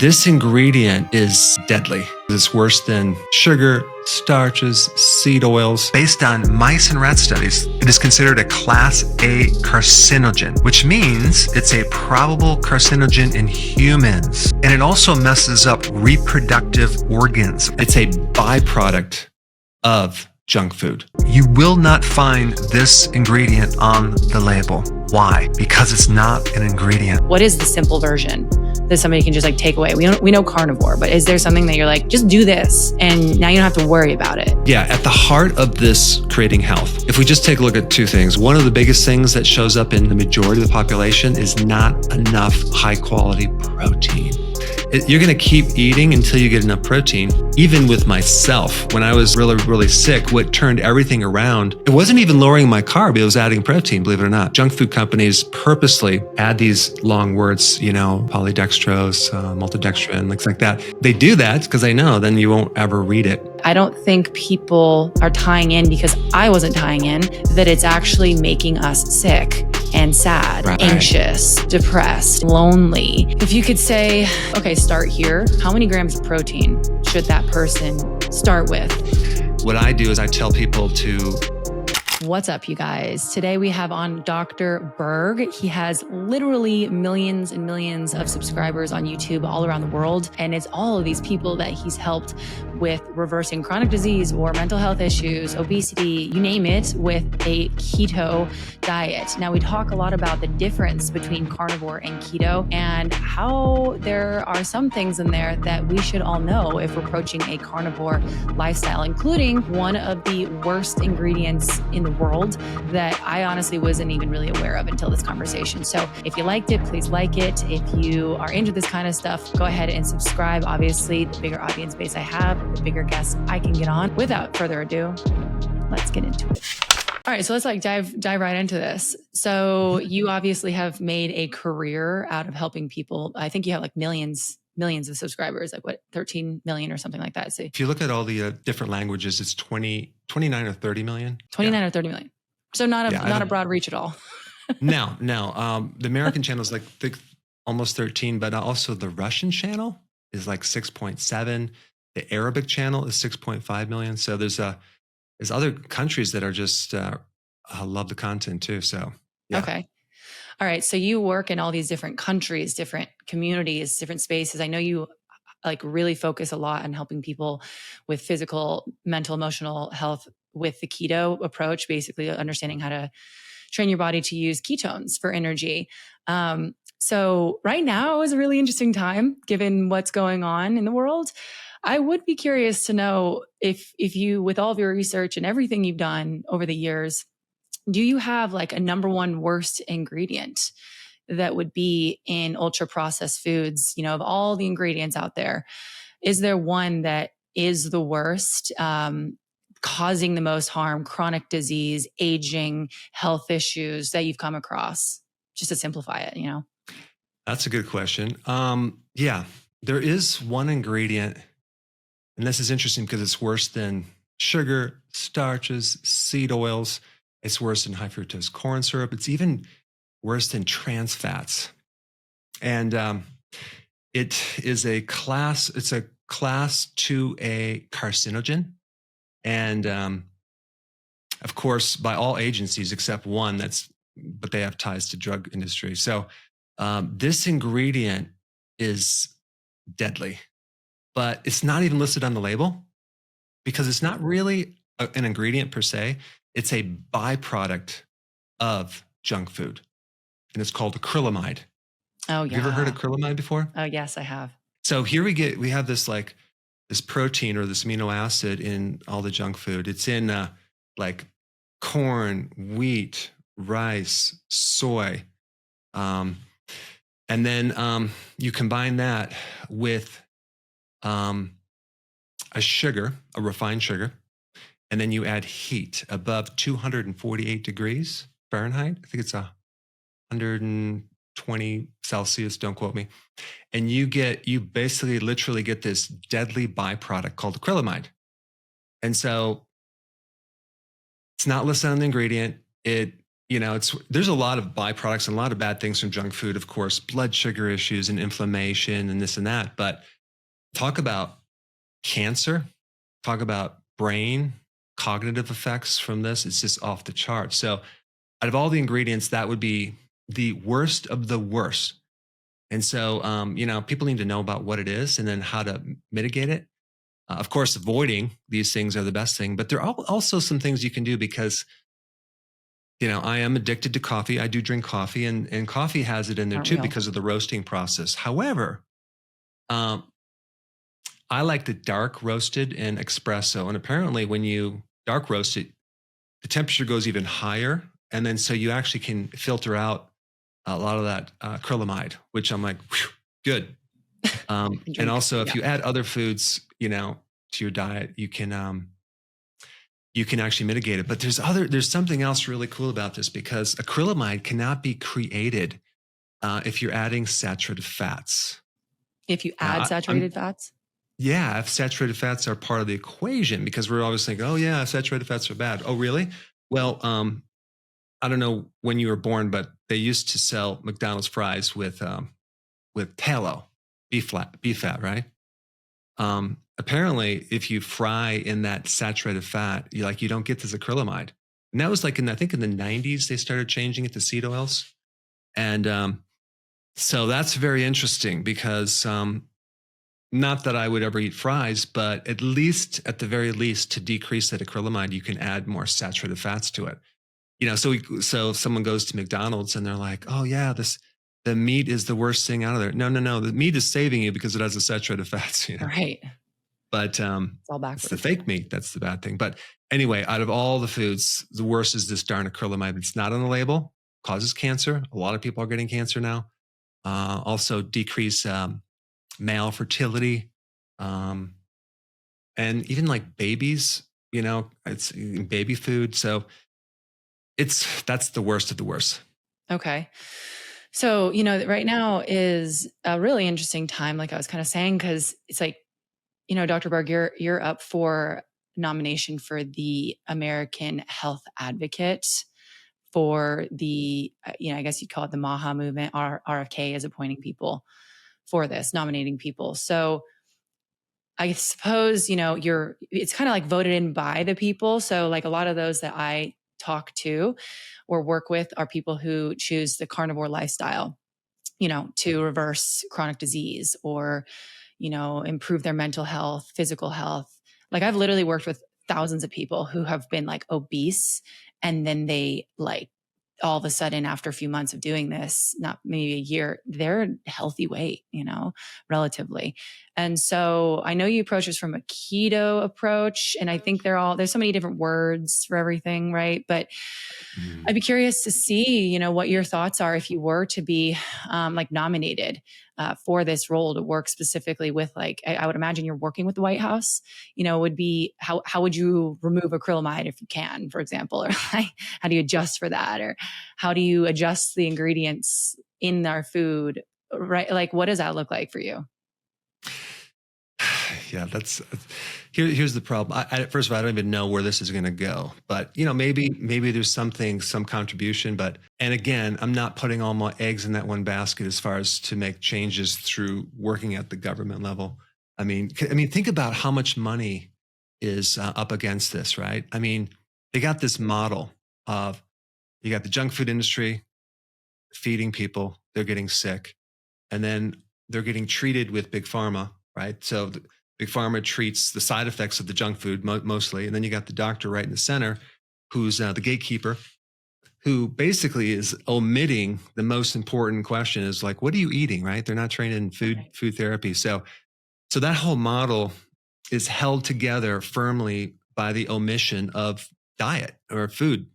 This ingredient is deadly. It's worse than sugar, starches, seed oils. Based on mice and rat studies, it is considered a Class A carcinogen, which means it's a probable carcinogen in humans. And it also messes up reproductive organs. It's a byproduct of junk food. You will not find this ingredient on the label. Why? Because it's not an ingredient. What is the simple version that somebody can just take away? We know carnivore, but is there something that you're like, just do this and now you don't have to worry about it? Yeah, at the heart of this creating health, if we just take a look at two things, one of the biggest things that shows up in the majority of the population is not enough high quality protein. You're going to keep eating until you get enough protein. Even with myself, when I was really sick, what turned everything around, it wasn't even lowering my carb, it was adding protein, believe it or not. Junk food companies purposely add these long words, polydextrose, maltodextrin, things like that. They do that because they know then you won't ever read it. I don't think people are tying in, because I wasn't tying in, that it's actually making us sick and sad, right, anxious, depressed, lonely. If you could say, okay, start here, how many grams of protein should that person start with? What I do is I tell people to... What's up, you guys? Today we have on Dr. Berg. He has literally millions and millions of subscribers on YouTube all around the world. And it's all of these people that he's helped with reversing chronic disease or mental health issues, obesity, you name it, with a keto diet. Now, we talk a lot about the difference between carnivore and keto and how there are some things in there that we should all know if we're approaching a carnivore lifestyle, including one of the worst ingredients in the world that I honestly wasn't even really aware of until this conversation. So if you liked it, please like it. If you are into this kind of stuff, go ahead and subscribe. Obviously, the bigger audience base I have, the bigger guests I can get on. Without further ado, let's get into it. All right, so let's dive right into this. So you obviously have made a career out of helping people. I think you have millions of subscribers, 13 million or something like that. So if you look at all the different languages, it's 29 or 30 million. 29 or 30 million. So not a broad reach at all. No. The American channel is almost 13, but also the Russian channel is 6.7. The Arabic channel is 6.5 million. So there's other countries that are just love the content too. So yeah. Okay. All right. So you work in all these different countries, different communities, different spaces. I know you really focus a lot on helping people with physical, mental, emotional health with the keto approach, basically understanding how to train your body to use ketones for energy. So right now is a really interesting time given what's going on in the world. I would be curious to know if you, with all of your research and everything you've done over the years, do you have a number one worst ingredient that would be in ultra processed foods? Of all the ingredients out there, is there one that is the worst, causing the most harm, chronic disease, aging, health issues that you've come across? Just to simplify it, That's a good question. Yeah, there is one ingredient, and this is interesting because it's worse than sugar, starches, seed oils. It's worse than high fructose corn syrup. It's even worse than trans fats. And it's a class 2A carcinogen. And of course, by all agencies except one, but they have ties to drug industry. So this ingredient is deadly, but it's not even listed on the label because it's not really an ingredient per se. It's a byproduct of junk food, and it's called acrylamide. Oh, yeah. Have you ever heard of acrylamide before? Oh, yes, I have. So here we have this this protein or this amino acid in all the junk food. It's in corn, wheat, rice, soy. And then you combine that with a sugar, a refined sugar, and then you add heat above 248 degrees Fahrenheit. I think it's 120 Celsius, don't quote me. And you basically literally get this deadly byproduct called acrylamide. And so it's not listed on the ingredient. It there's a lot of byproducts and a lot of bad things from junk food, of course, blood sugar issues and inflammation and this and that. But talk about cancer, talk about brain, cognitive effects from this. It's just off the chart. So out of all the ingredients, that would be the worst of the worst. And so, people need to know about what it is and then how to mitigate it. Of course, avoiding these things are the best thing, but there are also some things you can do because, I am addicted to coffee. I do drink coffee and coffee has it in there too because of the roasting process. However, I like the dark roasted and espresso. And apparently when you dark roast it, the temperature goes even higher. And then so you actually can filter out a lot of that acrylamide, which I'm like, whew, good. And also if you add other foods, to your diet, you can actually mitigate it. But there's something else really cool about this because acrylamide cannot be created if you're adding saturated fats. If you add saturated fats? Yeah, if saturated fats are part of the equation, because we're always thinking, oh yeah, saturated fats are bad. Oh, really? Well, I don't know when you were born, but they used to sell McDonald's fries with tallow, beef fat, right? Apparently, if you fry in that saturated fat, you don't get this acrylamide. And that was I think in the 90s, they started changing it to seed oils. And so that's very interesting because not that I would ever eat fries, but at the very least, to decrease that acrylamide, you can add more saturated fats to it. So if someone goes to McDonald's and they're like, oh yeah, the meat is the worst thing out of there. No. The meat is saving you because it has the saturated fats, Right. But it's all backwards. It's the fake meat. That's the bad thing. But anyway, out of all the foods, the worst is this darn acrylamide. It's not on the label, causes cancer. A lot of people are getting cancer now. Also decrease male fertility. And even like babies, it's baby food. So that's the worst of the worst. Okay. So, right now is a really interesting time, like I was kind of saying, because it's like, Dr. Berg, you're up for nomination for the American Health Advocate for the, I guess you'd call it the MAHA movement. RFK is appointing people for this, nominating people. So I suppose, it's kind of like voted in by the people. So like a lot of those that I talk to or work with are people who choose the carnivore lifestyle, to reverse chronic disease or, improve their mental health, physical health. Like I've literally worked with thousands of people who have been like obese and then they like all of a sudden after a few months of doing this, not maybe a year, they're healthy weight, relatively. And so I know you approach this from a keto approach, and I think there's so many different words for everything, right? But I'd be curious to see, what your thoughts are if you were to be nominated for this role to work specifically with I would imagine you're working with the White House, would be how would you remove acrylamide if you can, for example, or how do you adjust for that? Or how do you adjust the ingredients in our food, right? Like, what does that look like for you? Yeah, here's the problem. First of all, I don't even know where this is going to go, but maybe there's some contribution, and again, I'm not putting all my eggs in that one basket as far as to make changes through working at the government level. I mean, think about how much money is up against this, right? I mean, they got this model of, you got the junk food industry feeding people, they're getting sick, and then they're getting treated with big pharma, right? So big pharma treats the side effects of the junk food mostly. And then you got the doctor right in the center, who's the gatekeeper, who basically is omitting the most important question is like, what are you eating, right? They're not trained in food therapy. So that whole model is held together firmly by the omission of diet or food,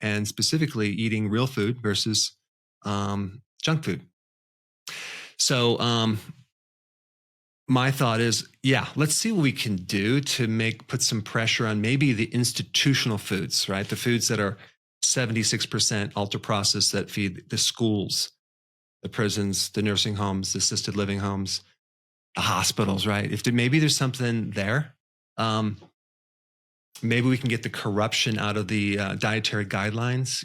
and specifically eating real food versus junk food. So, my thought is, let's see what we can do to put some pressure on maybe the institutional foods, right? The foods that are 76% ultra processed that feed the schools, the prisons, the nursing homes, the assisted living homes, the hospitals, right? Maybe there's something there. Maybe we can get the corruption out of the dietary guidelines,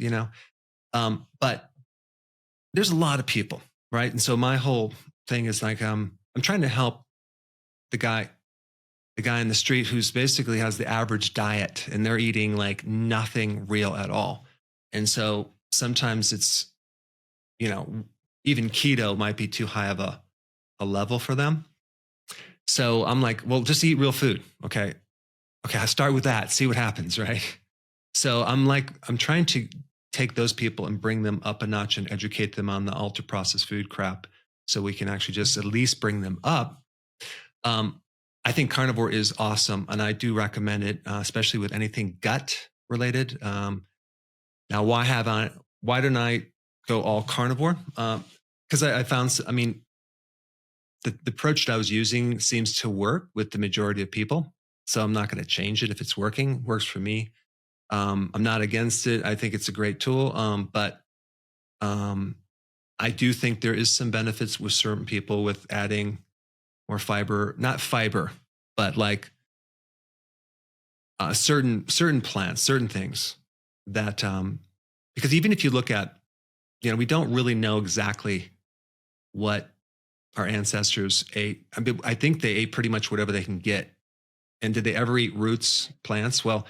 But there's a lot of people, right? And so my whole thing is like, I'm trying to help the guy in the street who's basically has the average diet and they're eating like nothing real at all. And so sometimes it's, you know, even keto might be too high of a level for them. So I'm like, well, just eat real food. Okay. Okay. I start with that, see what happens. Right. So I'm trying to take those people and bring them up a notch and educate them on the ultra processed food crap so we can actually just at least bring them up. I think carnivore is awesome, and I do recommend it, especially with anything gut related. Now, why don't I go all carnivore? Because I found, I mean, the approach that I was using seems to work with the majority of people. So I'm not going to change it if it's working. Works for me. I'm not against it. I think it's a great tool. But I do think there is some benefits with certain people with adding more fiber, not fiber, but like certain plants, certain things that because even if you look at, we don't really know exactly what our ancestors ate. I mean, I think they ate pretty much whatever they can get. And did they ever eat roots, plants? Well,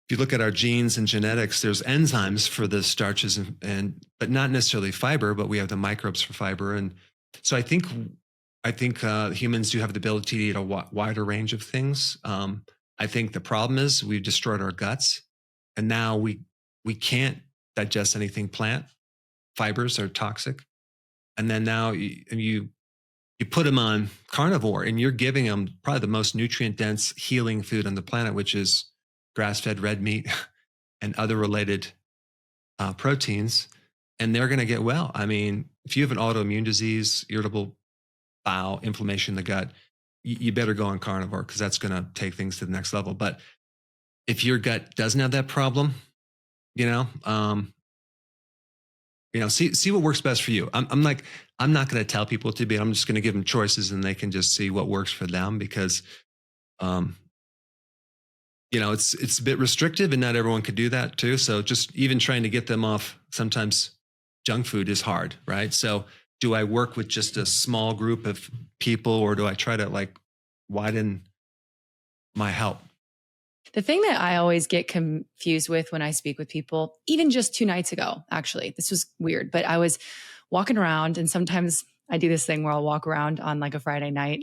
if you look at our genes and genetics, there's enzymes for the starches and but not necessarily fiber, but we have the microbes for fiber. And so I think humans do have the ability to eat a wider range of things. I think the problem is we've destroyed our guts, and now we can't digest anything plant. Fibers are toxic, and then now you put them on carnivore, and you're giving them probably the most nutrient dense healing food on the planet, which is grass-fed red meat and other related proteins, and they're going to get well. I mean, if you have an autoimmune disease, irritable bowel, inflammation in the gut, you better go on carnivore because that's going to take things to the next level. But if your gut doesn't have that problem, see what works best for you. I'm not going to tell people what to be. I'm just going to give them choices, and they can just see what works for them because, it's a bit restrictive, and not everyone could do that too. So just even trying to get them off sometimes junk food is hard, right? So do I work with just a small group of people, or do I try to widen my help? The thing that I always get confused with when I speak with people, even just 2 nights ago, actually, this was weird, but I was walking around, and sometimes I do this thing where I'll walk around on like a Friday night.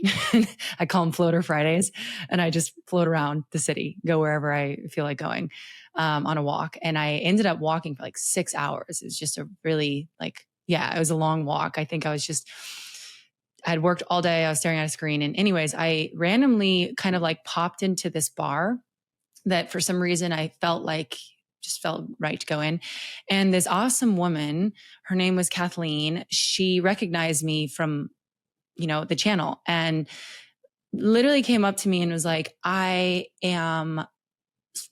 I call them floater Fridays, and I just float around the city, go wherever I feel like going on a walk. And I ended up walking for like 6 hours. It was just a really it was a long walk. I think I had worked all day. I was staring at a screen. And anyways, I randomly kind of popped into this bar that for some reason I felt right to go in. And this awesome woman, her name was Kathleen. She recognized me from, the channel, and literally came up to me and was like,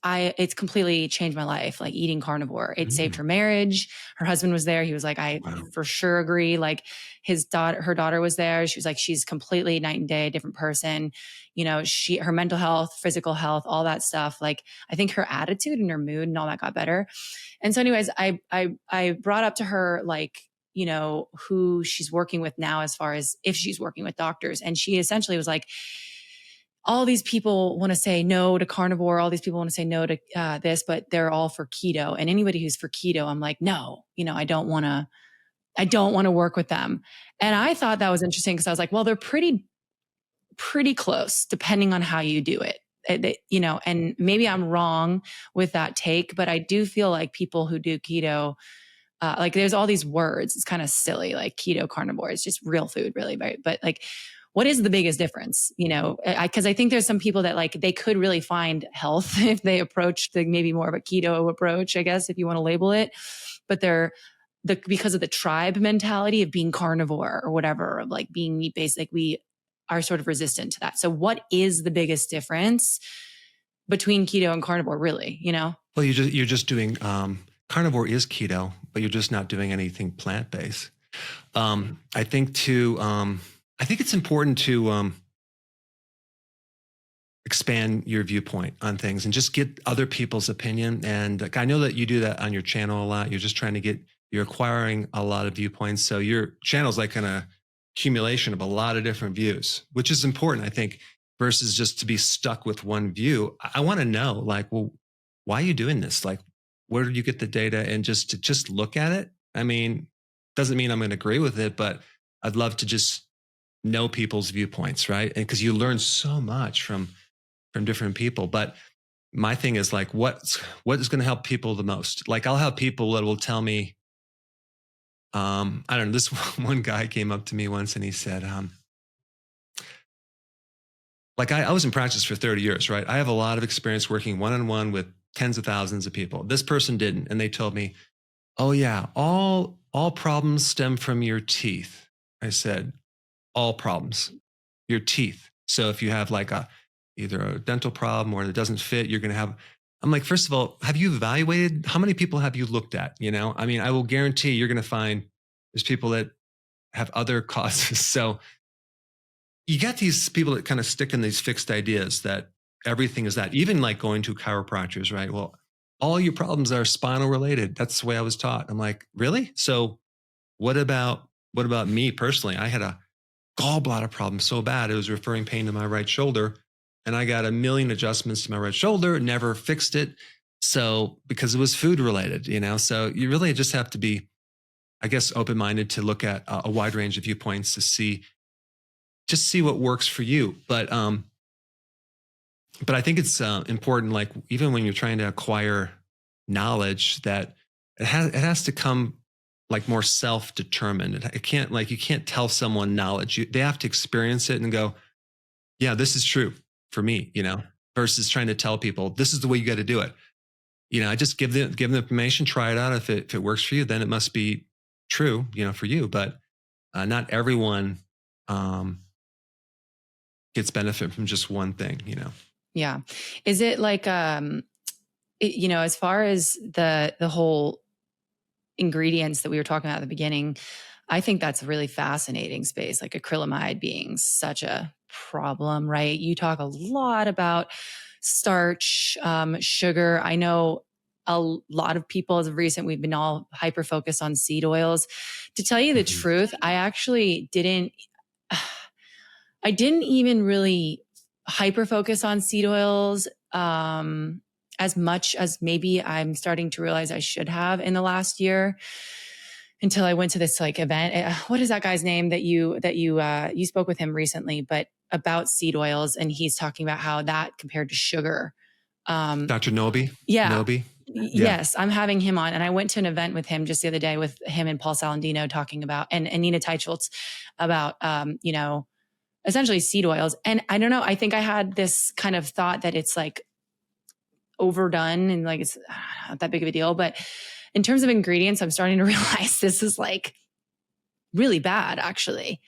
it's completely changed my life. Like eating carnivore, it saved her marriage. Her husband was there. He was like, I for sure agree. Like her daughter was there. She was like, she's completely night and day, different person. Her mental health, physical health, all that stuff. Like I think her attitude and her mood and all that got better. And so anyways, I brought up to her, who she's working with now, as far as if she's working with doctors. And she essentially was like, all these people want to say no to carnivore. All these people want to say no to this, but they're all for keto. And anybody who's for keto, I'm like, no, I don't want to work with them. And I thought that was interesting because I was like, well, they're pretty close depending on how you do it. And maybe I'm wrong with that take, but I do feel like people who do keto, there's all these words. It's kind of silly, like keto, carnivore. It's just real food, really, right? But what is the biggest difference? Because I think there's some people that they could really find health if they approached maybe more of a keto approach, I guess, if you want to label it. But because of the tribe mentality of being carnivore or whatever, of being meat-based, we are sort of resistant to that. So what is the biggest difference between keto and carnivore, really? Well, you're just doing carnivore is keto, but you're just not doing anything plant-based. I think it's important to expand your viewpoint on things and just get other people's opinion. And like, I know that you do that on your channel a lot. You're just trying to you're acquiring a lot of viewpoints. So your channel is like an accumulation of a lot of different views, which is important, I think, versus just to be stuck with one view. I want to know, like, well, why are you doing this? Like, where did you get the data? And just to just look at it. I mean, doesn't mean I'm going to agree with it, but I'd love to just know people's viewpoints, right? And because you learn so much from different people. But my thing is like, what is going to help people the most? Like, I'll have people that will tell me, I don't know, this one guy came up to me once and he said, like I was in practice for 30 years, right? I have a lot of experience working one-on-one with tens of thousands of people. This person didn't. And they told me, oh yeah, all problems stem from your teeth. I said, all problems, your teeth. So if you have like either a dental problem or it doesn't fit, you're going to have, I'm like, first of all, have you evaluated? How many people have you looked at? You know, I mean, I will guarantee you're going to find there's people that have other causes. So you got these people that kind of stick in these fixed ideas that everything is that, even like going to chiropractors, right? Well, all your problems are spinal related. That's the way I was taught. I'm like, really? So what about me personally? I had a gallbladder problem so bad, it was referring pain to my right shoulder. And I got a million adjustments to my right shoulder, never fixed it. So because it was food related, you know, so you really just have to be, I guess, open-minded to look at a wide range of viewpoints to see what works for you. But I think it's important, like even when you're trying to acquire knowledge, that it has to come like more self-determined. It can't, like, you can't tell someone knowledge. They have to experience it and go, yeah, this is true for me, you know, versus trying to tell people this is the way you got to do it. You know, I just give them information, try it out. If it works for you, then it must be true, you know, for you. But not everyone gets benefit from just one thing, you know? Yeah. Is it like, you know, as far as the whole ingredients that we were talking about at the beginning, I think that's a really fascinating space, like acrylamide being such a problem, right? You talk a lot about starch, sugar. I know a lot of people as of recent, we've been all hyper focused on seed oils. To tell you the truth, I actually didn't even really hyper focus on seed oils as much as maybe I'm starting to realize I should have in the last year, until I went to this like event. What is that guy's name that you spoke with him recently, but about seed oils, and he's talking about how that compared to sugar. Dr. Nobi? Yeah. Nobi? Yes, I'm having him on. And I went to an event with him just the other day with him and Paul Salandino talking about, and Nina Teicholz about, you know, essentially seed oils. And I don't know, I think I had this kind of thought that it's like overdone and like it's not that big of a deal. But in terms of ingredients, I'm starting to realize this is like really bad, actually.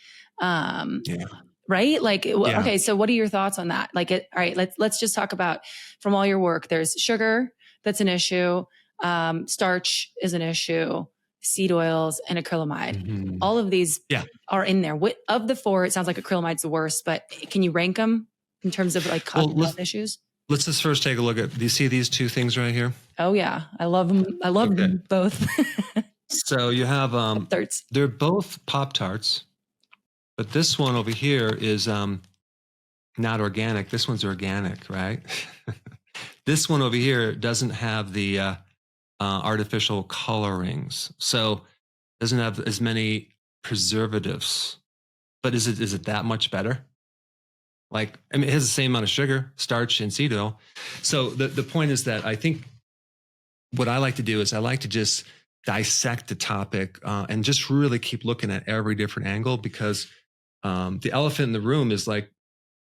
Right? Like, okay, so what are your thoughts on that? Like, all right, let's just talk about, from all your work, there's sugar, that's an issue. Starch is an issue. Seed oils and acrylamide. Mm-hmm. All of these are in there. Of the four, it sounds like acrylamide's the worst, but can you rank them in terms of like cognitive issues? Let's just first take a look at, do you see these two things right here? Oh yeah. I love them. I love them both. So you have, Pop-Tarts. They're both Pop-Tarts, but this one over here is not organic. This one's organic, right? This one over here doesn't have the artificial colorings, so doesn't have as many preservatives. But is it that much better? Like, I mean, it has the same amount of sugar, starch, and seed oil. So the point is that I think what I like to do is I like to just dissect the topic and just really keep looking at every different angle, because the elephant in the room is like,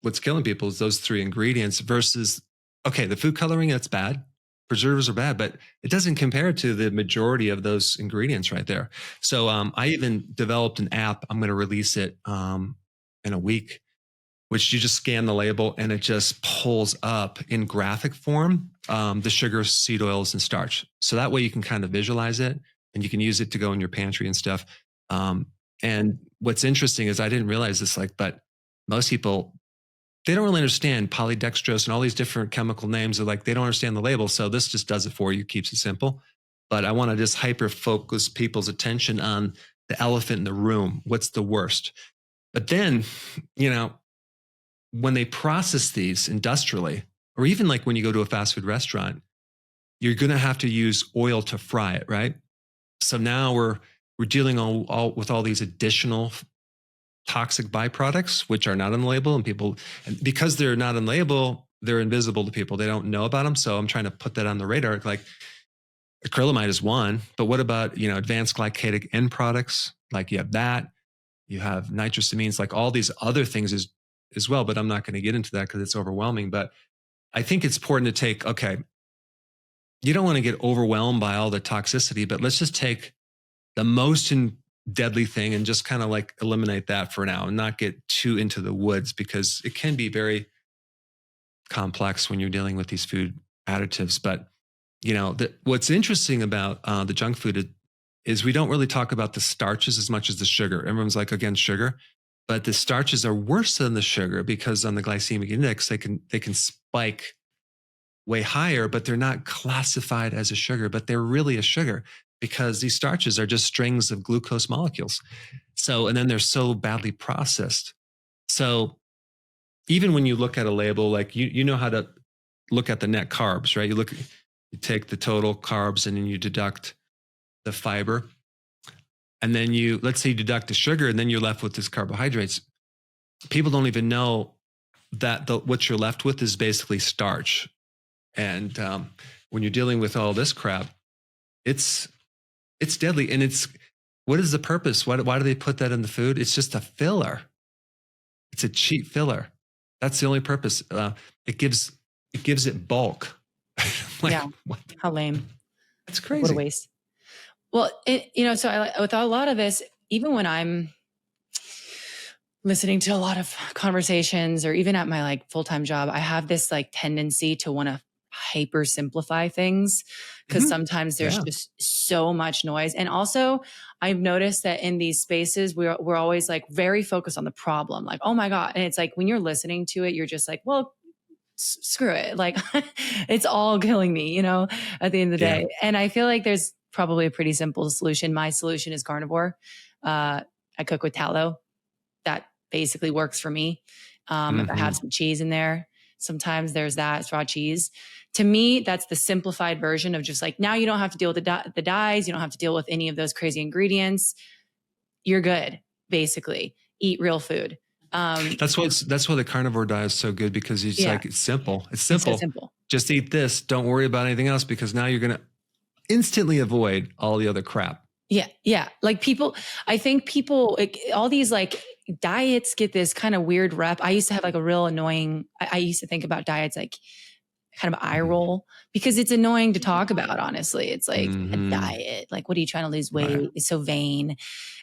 what's killing people is those three ingredients versus, okay, the food coloring, that's bad. Preservatives are bad, but it doesn't compare to the majority of those ingredients right there. So I even developed an app. I'm going to release it in a week, which you just scan the label and it just pulls up in graphic form the sugars, seed oils, and starch. So that way you can kind of visualize it and you can use it to go in your pantry and stuff. And what's interesting is I didn't realize this, but most people they don't really understand polydextrose and all these different chemical names. Are like, they don't understand the label. So this just does it for you, keeps it simple. But I want to just hyper focus people's attention on the elephant in the room. What's the worst? But then, when they process these industrially, or even like when you go to a fast food restaurant, you're going to have to use oil to fry it, right? So now we're dealing with all these additional toxic byproducts, which are not on the label, and because they're not on the label, they're invisible to people. They don't know about them. So I'm trying to put that on the radar. Like, acrylamide is one, but what about, advanced glycated end products? Like, you have that, you have nitrosamines, like all these other things as well. But I'm not going to get into that because it's overwhelming. But I think it's important to okay, you don't want to get overwhelmed by all the toxicity, but let's just take the most deadly thing and just kind of like eliminate that for now and not get too into the woods, because it can be very complex when you're dealing with these food additives. But what's interesting about the junk food is we don't really talk about the starches as much as the sugar. Everyone's like against sugar, but the starches are worse than the sugar because on the glycemic index, they can spike way higher, but they're not classified as a sugar, but they're really a sugar because these starches are just strings of glucose molecules. So, and then they're so badly processed. So even when you look at a label, like you know how to look at the net carbs, right? You take the total carbs and then you deduct the fiber. And then let's say you deduct the sugar and then you're left with this carbohydrates. People don't even know that what you're left with is basically starch. And when you're dealing with all this crap, it's deadly. And what is the purpose? Why do they put that in the food? It's just a filler. It's a cheap filler. That's the only purpose. It gives it bulk. Yeah. What? How lame. That's crazy. What a waste. Well, so with a lot of this, even when I'm listening to a lot of conversations or even at my like full-time job, I have this like tendency to want to hyper simplify things because sometimes there's just so much noise. And also I've noticed that in these spaces, we're always like very focused on the problem. Like, oh my God. And it's like, when you're listening to it, you're just like, well, screw it. Like it's all killing me, at the end of the day. And I feel like there's probably a pretty simple solution. My solution is carnivore. I cook with tallow. That basically works for me. If I have some cheese in there, sometimes there's that, it's raw cheese. To me, that's the simplified version of just like, now you don't have to deal with the dyes. You don't have to deal with any of those crazy ingredients. You're good, basically. Eat real food. That's why the carnivore diet is so good, because it's like, it's simple. It's simple. It's so simple. Just eat this. Don't worry about anything else, because now you're going to instantly avoid all the other crap. Yeah. Yeah. Like I think all these like diets get this kind of weird rep. I used to have like a real annoying, I used to think about diets like kind of eye roll, because it's annoying to talk about, honestly. It's like a diet. Like, what are you trying to lose weight? Right. It's so vain.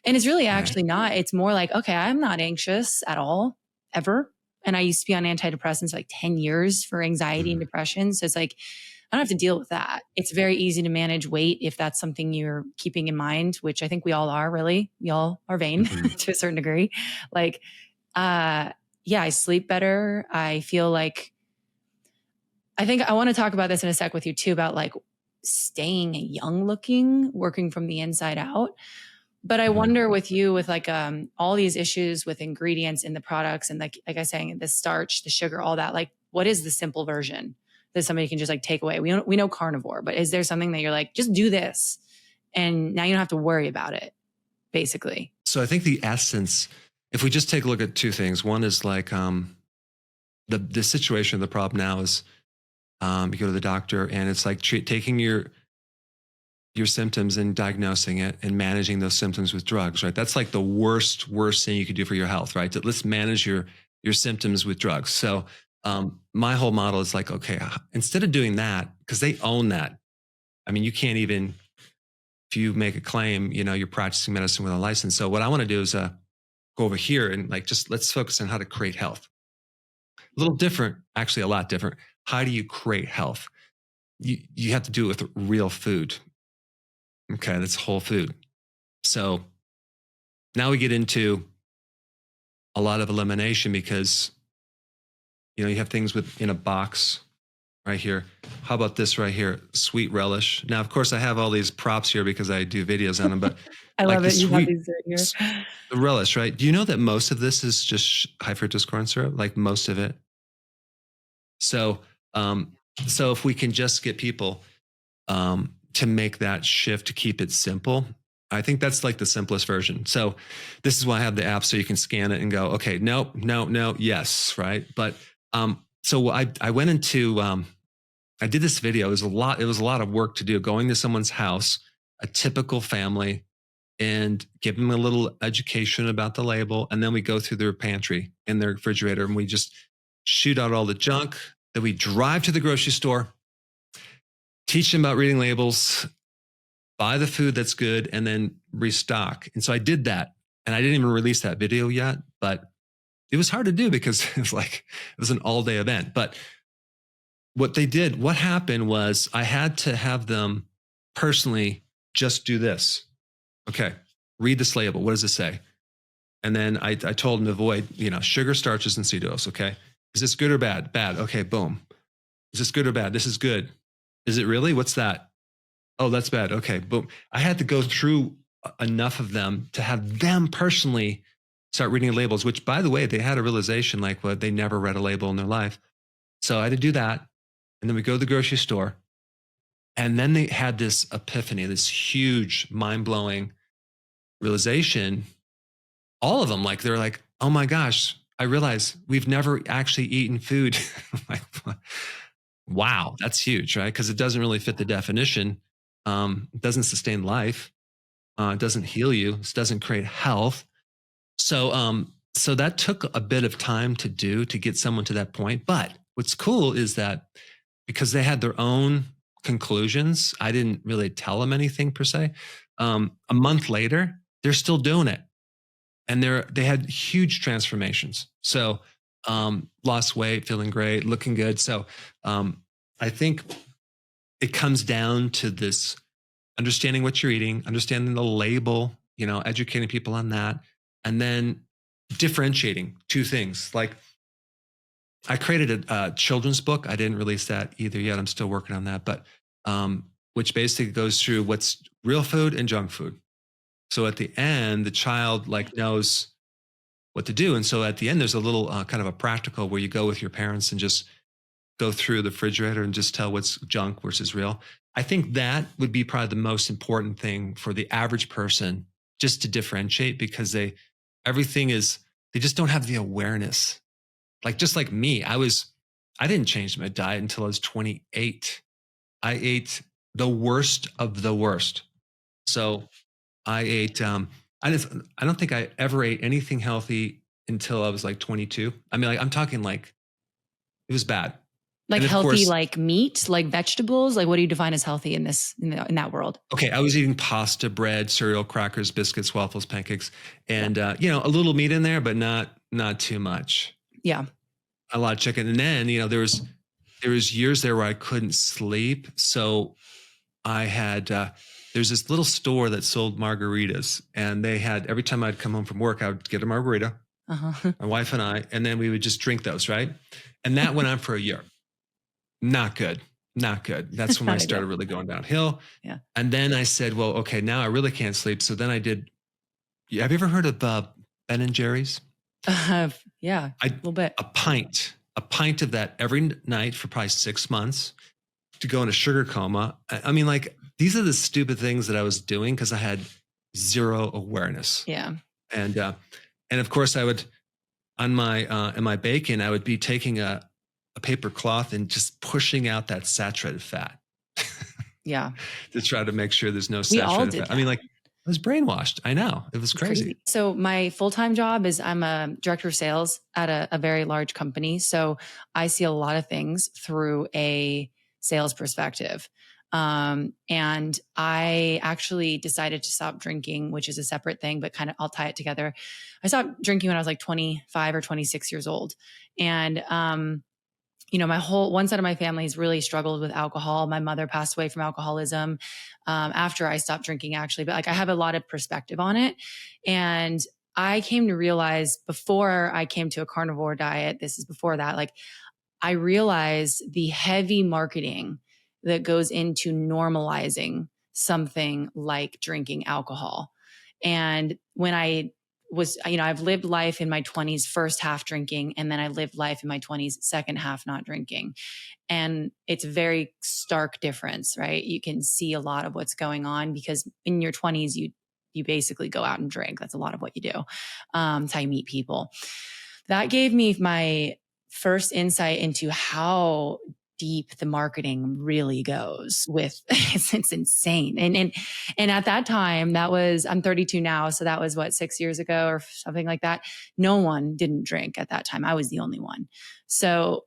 And it's really actually not. It's more like, okay, I'm not anxious at all, ever. And I used to be on antidepressants for like 10 years for anxiety and depression. So it's like, I don't have to deal with that. It's very easy to manage weight if that's something you're keeping in mind, which I think we all are, really. We all are vain to a certain degree. Like, I sleep better. I feel like, I think I want to talk about this in a sec with you too, about like staying young looking, working from the inside out. But I wonder with you, with like all these issues with ingredients in the products and like I was saying, the starch, the sugar, all that, like what is the simple version that somebody can just like take away? We know carnivore, but is there something that you're like, just do this and now you don't have to worry about it, basically? So I think the essence, if we just take a look at two things, one is like the situation, the problem now is you go to the doctor and it's like taking your symptoms and diagnosing it and managing those symptoms with drugs, right? That's like the worst thing you could do for your health, right? Let's manage your symptoms with drugs. So my whole model is like, okay, instead of doing that, because they own that. I mean, you can't even, if you make a claim, you're practicing medicine with a license. So what I want to do is go over here and like, just let's focus on how to create health. A little different, actually a lot different. How do you create health? You have to do it with real food. Okay, that's whole food. So now we get into a lot of elimination, because You have things in a box right here. How about this right here? Sweet relish. Now, of course, I have all these props here because I do videos on them, but I like love the it. You have sweet these right here. the relish, right? Do you know that most of this is just high fructose corn syrup? Like most of it. So, um, so if we can just get people to make that shift to keep it simple, I think that's like the simplest version. So this is why I have the app so you can scan it and go, okay, nope, no, no, yes, right. But so I went into I did this video. It was a lot of work to do, going to someone's house, a typical family, and give them a little education about the label. And then we go through their pantry and their refrigerator and we just shoot out all the junk. Then we drive to the grocery store, teach them about reading labels, buy the food that's good, and then restock. And so I did that. And I didn't even release that video yet, but it was hard to do because it was an all day event. But what happened was I had to have them personally just do this. Okay, read this label. What does it say? And then I told them to avoid, sugar, starches, and seed oils. Okay, is this good or bad? Bad. Okay, boom. Is this good or bad? This is good. Is it really? What's that? Oh, that's bad. Okay, boom. I had to go through enough of them to have them personally start reading labels, which, by the way, they had a realization like, well, they never read a label in their life. So I had to do that. And then we go to the grocery store. And then they had this epiphany, this huge, mind-blowing realization. All of them, like, they're like, oh my gosh, I realize we've never actually eaten food. Like, wow, that's huge, right? Because it doesn't really fit the definition. It doesn't sustain life. It doesn't heal you. It doesn't create health. So that took a bit of time to do to get someone to that point. But what's cool is that because they had their own conclusions, I didn't really tell them anything per se. A month later, they're still doing it, and they had huge transformations. So lost weight, feeling great, looking good. So I think it comes down to this understanding what you're eating, understanding the label, educating people on that, and then differentiating two things. Like I created a children's book. I didn't release that either yet. I'm still working on that, but which basically goes through what's real food and junk food. So at the end, the child knows what to do. And so at the end, there's a little kind of a practical where you go with your parents and just go through the refrigerator and just tell what's junk versus real. I think that would be probably the most important thing for the average person, just to differentiate, because they just don't have the awareness. Just like me, I didn't change my diet until I was 28. I ate the worst of the worst. So I ate, I don't think I ever ate anything healthy until I was 22. I mean, I'm talking it was bad. Like healthy, like meat, like vegetables? Like what do you define as healthy in that world? Okay, I was eating pasta, bread, cereal, crackers, biscuits, waffles, pancakes, and a little meat in there, but not too much. Yeah, a lot of chicken. And then there was years there where I couldn't sleep, so I had there's this little store that sold margaritas, and they had, every time I'd come home from work, I would get a margarita, my wife and I, and then we would just drink those, right? And that went on for a year. Not good. That's when I started really going downhill. Yeah. And then I said, well, okay, now I really can't sleep. So then I did. Have you ever heard of Ben and Jerry's? Yeah, a little bit. A pint of that every night for probably 6 months to go into sugar coma. I mean, these are the stupid things that I was doing because I had zero awareness. Yeah. And of course I would, in my bacon, I would be taking a paper cloth and just pushing out that saturated fat. Yeah. To try to make sure there's no saturated fat. That. I mean, I was brainwashed. I know. It was crazy. So my full-time job is I'm a director of sales at a very large company. So I see a lot of things through a sales perspective. And I actually decided to stop drinking, which is a separate thing, but kind of I'll tie it together. I stopped drinking when I was 25 or 26 years old. And, one side of my family has really struggled with alcohol. My mother passed away from alcoholism after I stopped drinking, actually. But I have a lot of perspective on it. And I came to realize before I came to a carnivore diet, this is before that, I realized the heavy marketing that goes into normalizing something like drinking alcohol. And when I was, I've lived life in my 20s, first half drinking, and then I lived life in my 20s, second half not drinking. And it's a very stark difference, right? You can see a lot of what's going on because in your 20s, you basically go out and drink. That's a lot of what you do. It's how you meet people. That gave me my first insight into how deep the marketing really goes with it's insane. And at that time, I'm 32 now. So that was 6 years ago or something like that. No one didn't drink at that time. I was the only one. So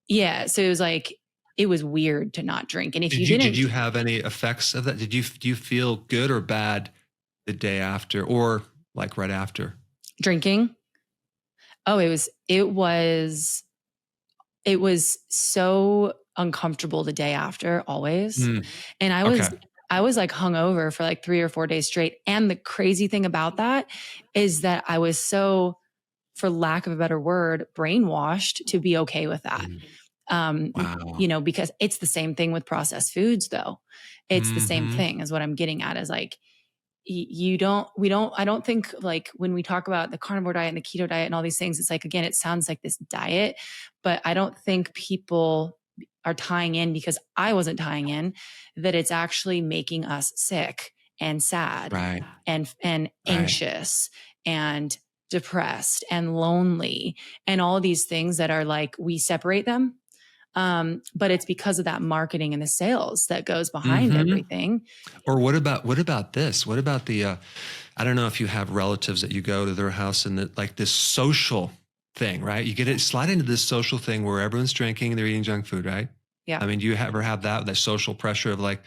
yeah. So it was like, it was weird to not drink. And if did you have any effects of that? Do you feel good or bad the day after or like right after drinking? Oh, it was so uncomfortable the day after, always. And I was like hungover for like 3 or 4 days straight. And the crazy thing about that is that I was so, for lack of a better word, brainwashed to be okay with that. Wow. Because it's the same thing with processed foods, though. It's the same thing as what I'm getting at is like, I don't think like when we talk about the carnivore diet and the keto diet and all these things, it's like, again, it sounds like this diet, but I don't think people are tying in, because I wasn't tying in, that it's actually making us sick and sad and anxious and depressed and lonely and all these things that are like, we separate them. But it's because of that marketing and the sales that goes behind everything. Or what about this? What about the, I don't know if you have relatives that you go to their house and like this social thing, right? You slide into this social thing where everyone's drinking and they're eating junk food, right? Yeah. I mean, do you ever have that social pressure of like,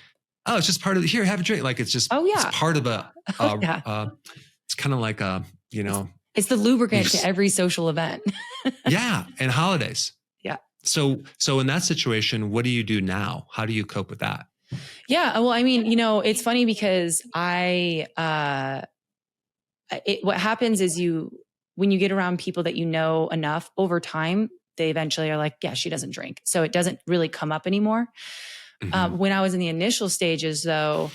oh, it's just part of here, have a drink. Like it's just, it's part of it's kind of like it's the lubricant to every social event. Yeah. And holidays. Yeah. So in that situation, what do you do now? How do you cope with that? Yeah. Well, I mean, it's funny because what happens is when you get around people that you know enough over time, they eventually are like, yeah, she doesn't drink. So it doesn't really come up anymore. When I was in the initial stages though,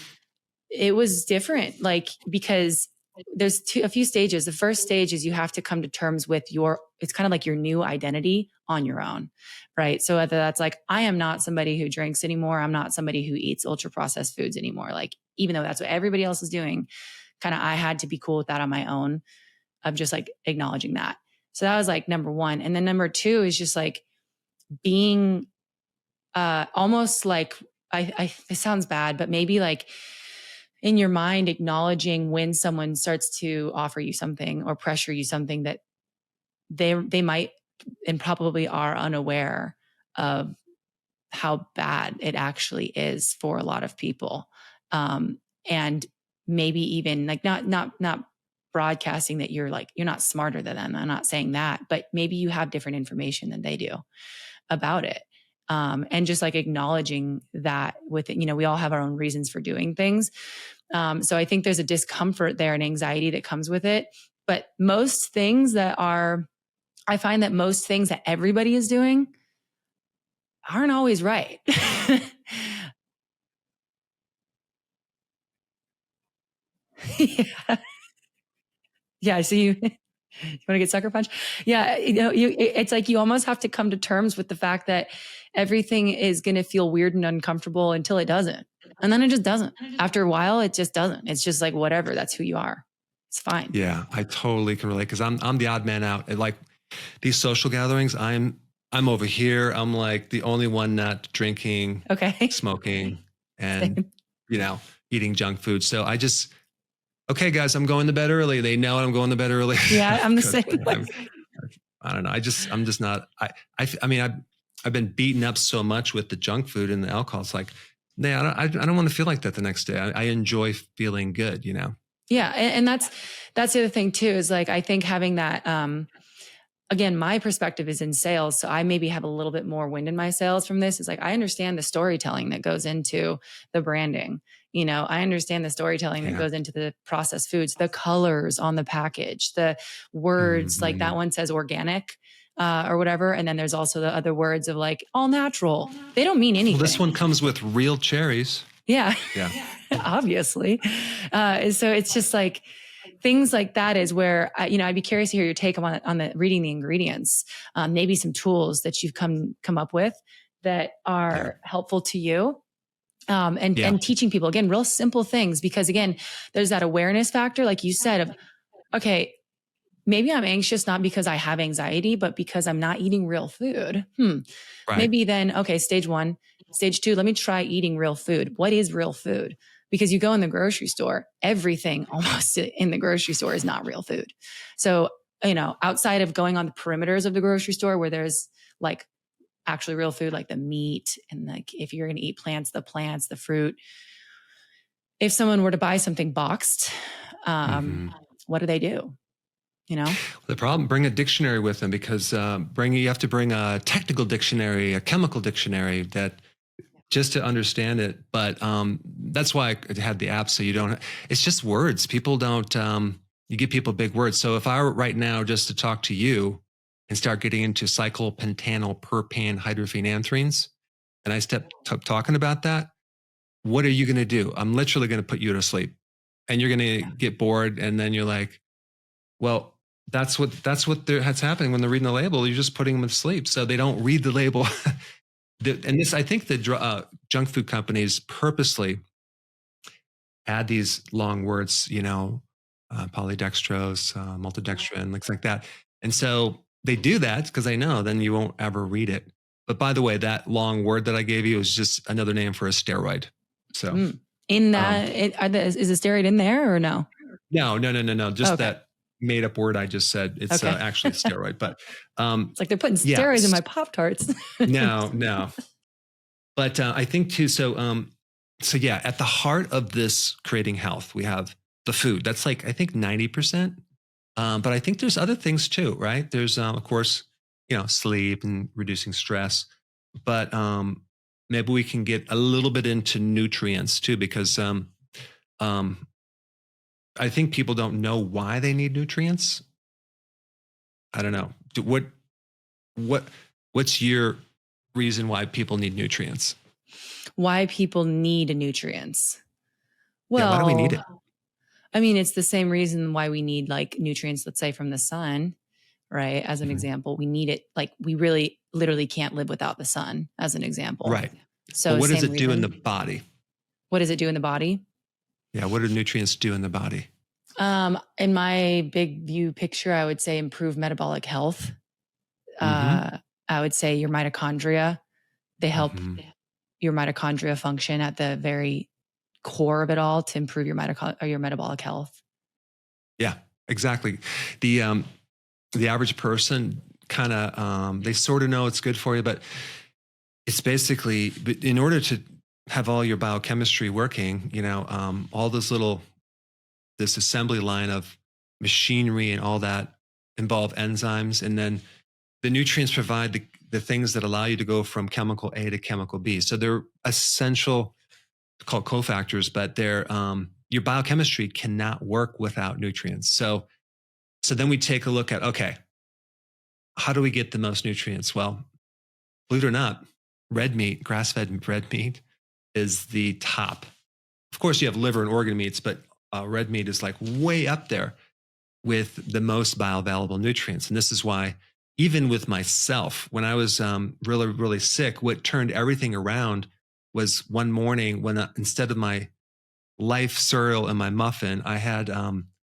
it was different. Like, because there's a few stages. The first stage is you have to come to terms with it's kind of like your new identity on your own, right? So whether that's like, I am not somebody who drinks anymore. I'm not somebody who eats ultra processed foods anymore. Like, even though that's what everybody else is doing, kind of, I had to be cool with that on my own, of just like acknowledging that. So that was like number one. And then number two is just like being almost like, it sounds bad, but maybe like in your mind, acknowledging when someone starts to offer you something or pressure you something that they might and probably are unaware of how bad it actually is for a lot of people. And maybe even like not broadcasting that you're not smarter than them. I'm not saying that, but maybe you have different information than they do about it. And just like acknowledging that with it, we all have our own reasons for doing things. So I think there's a discomfort there and anxiety that comes with it. But I find that most things that everybody is doing aren't always right. Yeah. So you want to get sucker punched? Yeah. It's like you almost have to come to terms with the fact that everything is going to feel weird and uncomfortable until it doesn't. And then it just doesn't. After a while, it just doesn't. It's just like, whatever, that's who you are. It's fine. Yeah, I totally can relate, because I'm the odd man out. At like these social gatherings, I'm over here. I'm like the only one not drinking, smoking, and eating junk food. So okay, guys, I'm going to bed early. They know I'm going to bed early. Yeah, I'm the same way. I don't know. I'm just not. I mean, I've been beaten up so much with the junk food and the alcohol. It's like, I don't want to feel like that the next day. I enjoy feeling good, Yeah. And that's the other thing too, is like, I think having that, again, my perspective is in sales. So I maybe have a little bit more wind in my sails from this. It's like, I understand the storytelling that goes into the branding. I understand the storytelling that goes into the processed foods, the colors on the package, the words, like that one says organic. or whatever. And then there's also the other words of like all natural. They don't mean anything. Well, this one comes with real cherries. Yeah. Yeah. Obviously. So it's just like things like that is where, I'd be curious to hear your take on the reading the ingredients, maybe some tools that you've come up with that are helpful to you. And teaching people, again, real simple things, because again, there's that awareness factor, like you said, of, okay, maybe I'm anxious, not because I have anxiety, but because I'm not eating real food. Right. Maybe then, okay, stage 1, stage 2, let me try eating real food. What is real food? Because you go in the grocery store, everything almost in the grocery store is not real food. So, outside of going on the perimeters of the grocery store where there's like actually real food, like the meat, and like if you're going to eat plants, the fruit. If someone were to buy something boxed, what do they do? The problem, bring a dictionary with them, because you have to bring a technical dictionary, a chemical dictionary, that just to understand it. But that's why I had the app, so you don't. It's just words. People don't. You give people big words. So if I were right now just to talk to you and start getting into cyclopentanal propan hydrophenanthrenes, and I step talking about that, what are you going to do? I'm literally going to put you to sleep, and you're going to get bored, and then you're like, well, that's what's happening when they're reading the label. You're just putting them to sleep, so they don't read the label. And this, I think the junk food companies purposely add these long words, polydextrose, maltodextrin, things like that. And so they do that because they know then you won't ever read it. But by the way, that long word that I gave you is just another name for a steroid. So in that, is a steroid in there or no? No. Just that made up word I just said. It's actually a steroid, but it's like they're putting steroids in my Pop-Tarts. No. But I think too, so yeah, at the heart of this creating health, we have the food. That's like, I think 90%. But I think there's other things too, right? There's, of course, sleep and reducing stress, but maybe we can get a little bit into nutrients too, because I think people don't know why they need nutrients. I don't know. What's your reason why people need nutrients? Why people need nutrients? Well, why do we need it? I mean, it's the same reason why we need like nutrients, let's say from the sun, right? As an example, we need it. Like we really literally can't live without the sun, as an example. Right. So what does it do in the body? What does it do in the body? Yeah. What do nutrients do in the body? In my big view picture, I would say improve metabolic health. I would say your mitochondria, they help your mitochondria function at the very core of it all to improve your metabolic health. Yeah, exactly. The average person kind of, they sort of know it's good for you, but it's basically, in order to have all your biochemistry working, all this assembly line of machinery and all that involve enzymes. And then the nutrients provide the things that allow you to go from chemical A to chemical B. So they're essential, called cofactors, but they're, your biochemistry cannot work without nutrients. So then we take a look at, okay, how do we get the most nutrients? Well, believe it or not, red meat, grass-fed red meat is the top. Of course, you have liver and organ meats, but red meat is like way up there with the most bioavailable nutrients. And this is why, even with myself, when I was really, really sick, what turned everything around was one morning when instead of my Life cereal and my muffin, I had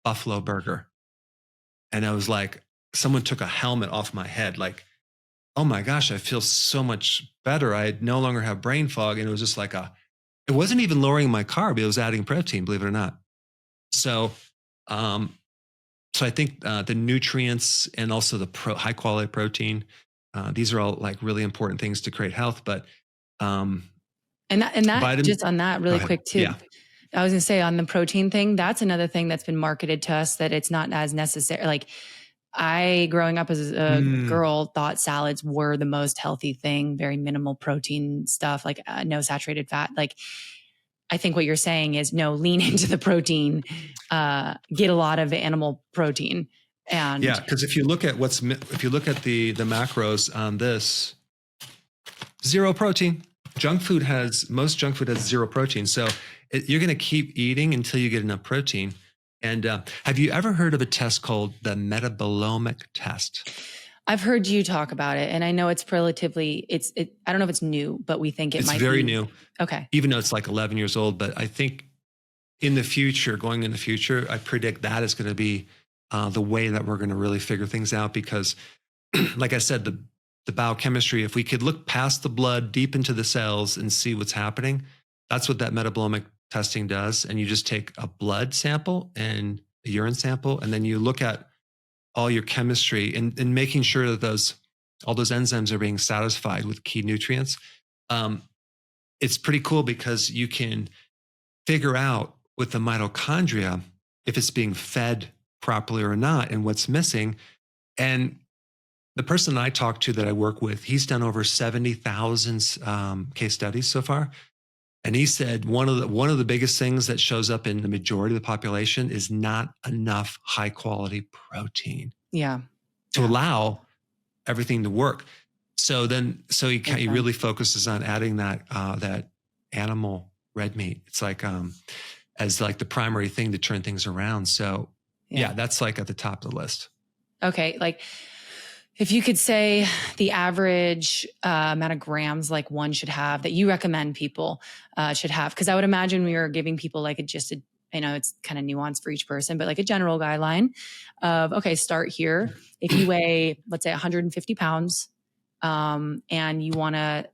buffalo burger. And I was like, someone took a helmet off my head. Like, oh my gosh, I feel so much better. I no longer have brain fog. And it was just like it wasn't even lowering my carb. It was adding protein, believe it or not. So I think the nutrients and also the high quality protein, these are all like really important things to create health. But and that just on that really quick too. Yeah. I was going to say on the protein thing, that's another thing that's been marketed to us that it's not as necessary. Like I, growing up as a girl, thought salads were the most healthy thing, very minimal protein stuff, like no saturated fat. Like I think what you're saying is no, lean into the protein, get a lot of animal protein. And Yeah, because if you look at the macros on this, zero protein. Most junk food has zero protein. So you're going to keep eating until you get enough protein. And have you ever heard of a test called the metabolomic test? I've heard you talk about it, and I know it's relatively, I don't know if it's new, but we think It's might very be new. Okay. Even though it's like 11 years old, but I think going in the future, I predict that is going to be the way that we're going to really figure things out. Because like I said, the biochemistry, if we could look past the blood deep into the cells and see what's happening, that's what that metabolomic testing does. And you just take a blood sample and a urine sample, and then you look at all your chemistry and making sure that all those enzymes are being satisfied with key nutrients. It's pretty cool because you can figure out with the mitochondria if it's being fed properly or not and what's missing. And the person I talked to that I work with, he's done over 70,000 case studies so far. And he said one of the biggest things that shows up in the majority of the population is not enough high quality protein. Yeah. To allow everything to work. So he really focuses on adding that animal red meat. It's like as like the primary thing to turn things around. So yeah, that's like at the top of the list. Okay, like if you could say the average amount of grams like one should have that you recommend people should have, because I would imagine we are giving people like I know it's kind of nuanced for each person, but like a general guideline of, okay, start here. If you weigh, let's say 150 pounds and you want to,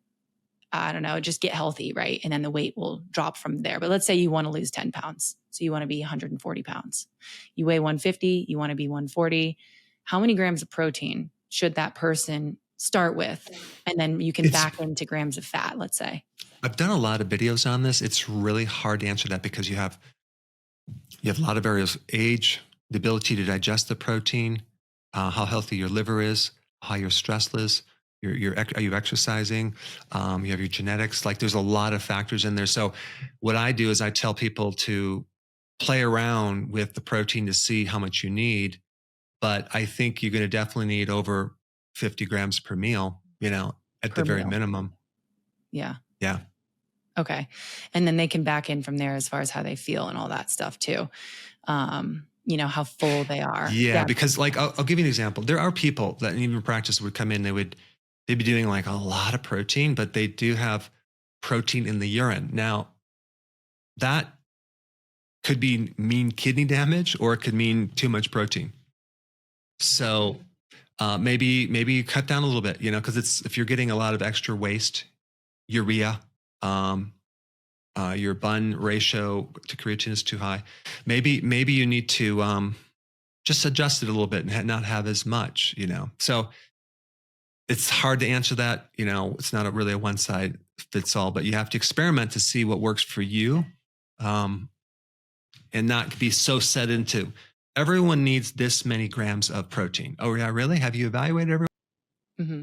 I don't know, just get healthy, right? And then the weight will drop from there. But let's say you want to lose 10 pounds. So you want to be 140 pounds. You weigh 150, you want to be 140. How many grams of protein should that person start with? And then you can back into grams of fat, let's say. I've done a lot of videos on this. It's really hard to answer that because you have a lot of variables: age, the ability to digest the protein, how healthy your liver is, how your stress is, are you exercising, you have your genetics. Like there's a lot of factors in there. So what I do is I tell people to play around with the protein to see how much you need. But I think you're going to definitely need over 50 grams per meal, at the very minimum. Yeah. Yeah. Okay. And then they can back in from there as far as how they feel and all that stuff too. How full they are. Yeah. Because like, I'll give you an example. There are people that even practice would come in, they'd be doing like a lot of protein, but they do have protein in the urine. Now that could mean kidney damage, or it could mean too much protein. So maybe you cut down a little bit, because if you're getting a lot of extra waste, urea, your bun ratio to creatine is too high. Maybe you need to just adjust it a little bit and not have as much, So it's hard to answer that. It's not really a one size fits all, but you have to experiment to see what works for you, and not be so set into everyone needs this many grams of protein. Oh yeah, really? Have you evaluated everyone? Mm-hmm.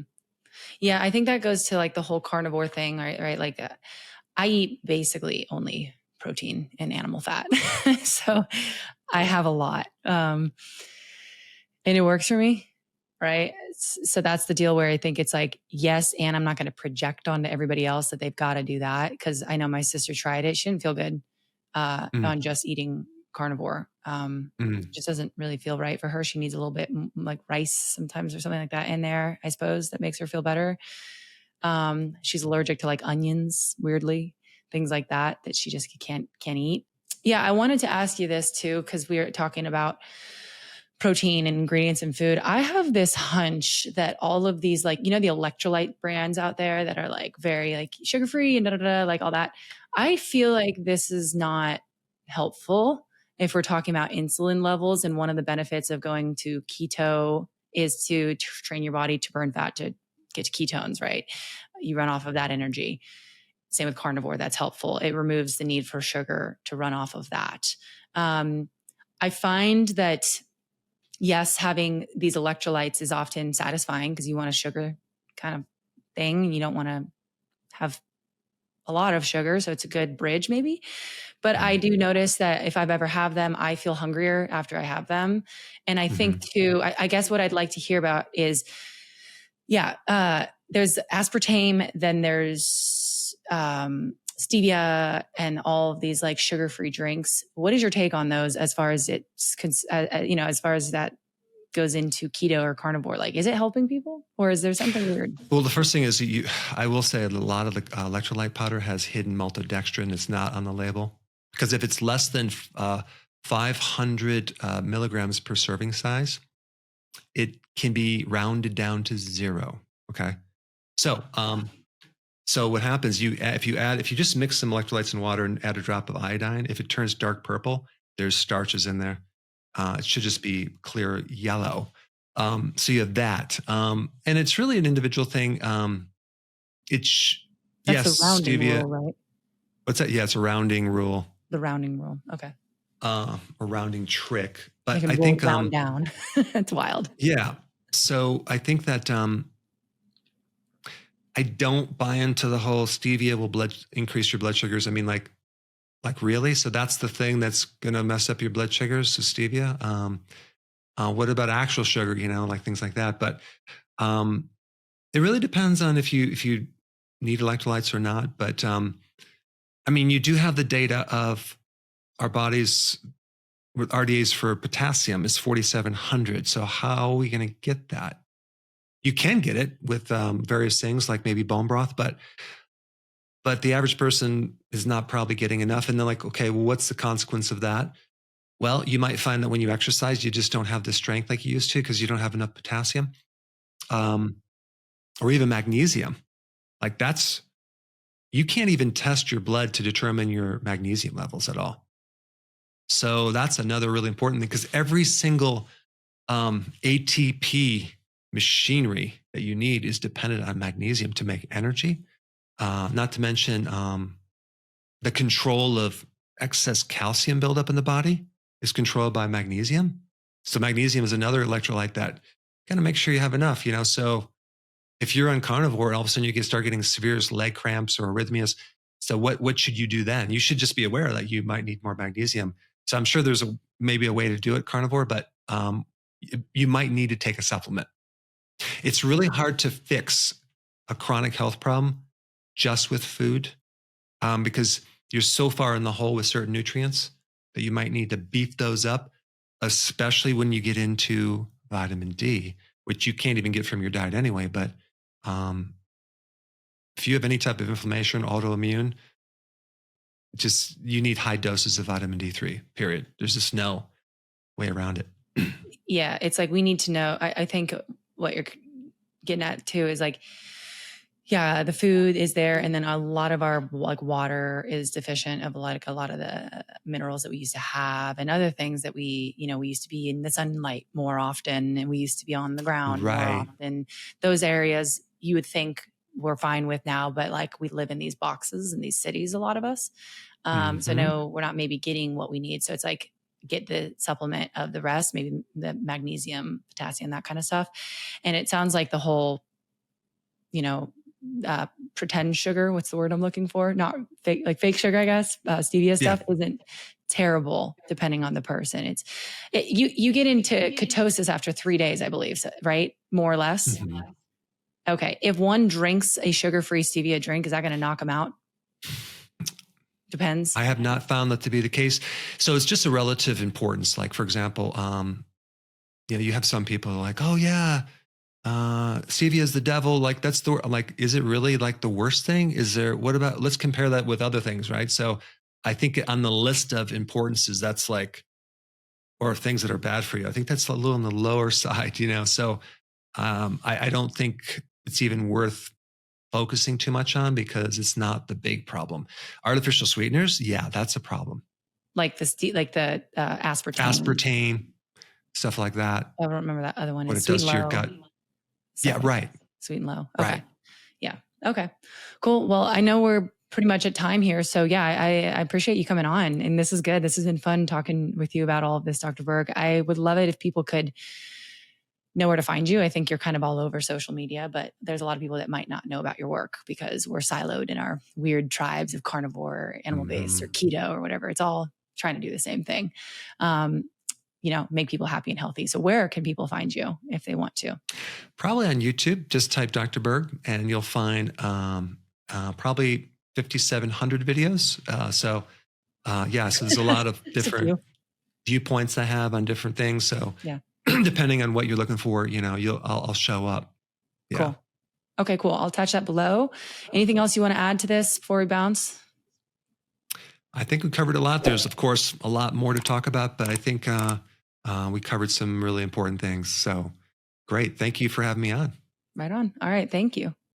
Yeah, I think that goes to like the whole carnivore thing, right? Like I eat basically only protein and animal fat. So I have a lot. And it works for me, right? So that's the deal where I think it's like, yes, and I'm not going to project onto everybody else that they've got to do that, because I know my sister tried it. She didn't feel good on just eating carnivore. Just doesn't really feel right for her. She needs a little bit like rice sometimes or something like that in there, I suppose, that makes her feel better. She's allergic to like onions, weirdly, things like that she just can't eat. Yeah. I wanted to ask you this too, because we were talking about protein and ingredients in food. I have this hunch that all of these, like, the electrolyte brands out there that are like very like sugar-free and like all that. I feel like this is not helpful if we're talking about insulin levels. And one of the benefits of going to keto is to train your body to burn fat to get to ketones, right? You run off of that energy. Same with carnivore. That's helpful. It removes the need for sugar to run off of that. I find that, yes, having these electrolytes is often satisfying because you want a sugar kind of thing. You don't want to have a lot of sugar. So it's a good bridge maybe. But I do notice that if I've ever have them, I feel hungrier after I have them. And I think too, I guess what I'd like to hear about is, there's aspartame, then there's stevia and all of these like sugar-free drinks. What is your take on those as far as as far as that goes into keto or carnivore? Like, is it helping people or is there something weird? Well, the first thing is I will say a lot of the electrolyte powder has hidden maltodextrin. It's not on the label. Because if it's less than 500 milligrams per serving size, it can be rounded down to 0. Okay. So what happens, if you just mix some electrolytes in water and add a drop of iodine, if it turns dark purple, there's starches in there. It should just be clear yellow. So you have that. And it's really an individual thing. That's the rounding stevia. rule, right? What's that? Yeah, it's a rounding rule. The rounding rule. Okay. A rounding trick. But I think round down. It's wild. Yeah. So I think that I don't buy into the whole stevia will increase your blood sugars. I mean, like really? So that's the thing that's going to mess up your blood sugars, so stevia. What about actual sugar, like things like that? But it really depends on if you need electrolytes or not. But I mean, you do have the data of our bodies with RDAs for potassium is 4,700. So how are we going to get that? You can get it with various things like maybe bone broth, but the average person is not probably getting enough. And they're like, okay, well, what's the consequence of that? Well, you might find that when you exercise, you just don't have the strength like you used to because you don't have enough potassium or even magnesium. Like you can't even test your blood to determine your magnesium levels at all. So that's another really important thing because every single ATP machinery that you need is dependent on magnesium to make energy. Not to mention the control of excess calcium buildup in the body is controlled by magnesium. So magnesium is another electrolyte that got to make sure you have enough, So if you're on carnivore, all of a sudden you start getting severe leg cramps or arrhythmias. So what should you do then? You should just be aware that you might need more magnesium. So I'm sure there's maybe a way to do it carnivore, but you might need to take a supplement. It's really hard to fix a chronic health problem just with food because you're so far in the hole with certain nutrients that you might need to beef those up, especially when you get into vitamin D, which you can't even get from your diet anyway. But if you have any type of inflammation, autoimmune, you need high doses of vitamin D3, period. There's just no way around it. Yeah. It's like, we need to know, I think what you're getting at too is like, the food is there. And then a lot of our water is deficient of a lot of the minerals that we used to have and other things that we used to be in the sunlight more often. And we used to be on the ground more often. Those areas you would think we're fine with now, but like we live in these boxes in these cities, a lot of us. So no, we're not maybe getting what we need. So it's like, get the supplement of the rest, maybe the magnesium, potassium, that kind of stuff. And it sounds like the whole, pretend sugar, what's the word I'm looking for? Not fake, like fake sugar, I guess. Stevia stuff isn't terrible depending on the person. You get into ketosis after 3 days, I believe, right? More or less. Mm-hmm. Okay. If one drinks a sugar-free stevia drink, is that going to knock them out? Depends. I have not found that to be the case. So it's just a relative importance. Like, for example, you have some people like, oh yeah, stevia is the devil. Like is it really like the worst thing? Let's compare that with other things, right? So I think on the list of importances, that's like, or things that are bad for you, I think that's a little on the lower side, So I don't think it's even worth focusing too much on because it's not the big problem. Artificial sweeteners, yeah, that's a problem. Like the aspartame, stuff like that. I don't remember that other one. What it does to your gut. Yeah, right. Sweet and low. Okay. Right. Yeah. Okay. Cool. Well, I know we're pretty much at time here. So yeah, I appreciate you coming on. And this is good. This has been fun talking with you about all of this, Dr. Berg. I would love it if people could know where to find you. I think you're kind of all over social media, but there's a lot of people that might not know about your work because we're siloed in our weird tribes of carnivore, animal-based, or keto, or whatever. It's all trying to do the same thing. Make people happy and healthy. So where can people find you if they want to? Probably on YouTube. Just type Dr. Berg and you'll find probably 5,700 videos. So there's a lot of different viewpoints I have on different things. So depending on what you're looking for, I'll show up. Yeah. Cool. Okay, cool. I'll attach that below. Anything else you want to add to this before we bounce? I think we covered a lot. There's, of course, a lot more to talk about, but I think we covered some really important things. So great. Thank you for having me on. Right on. All right. Thank you.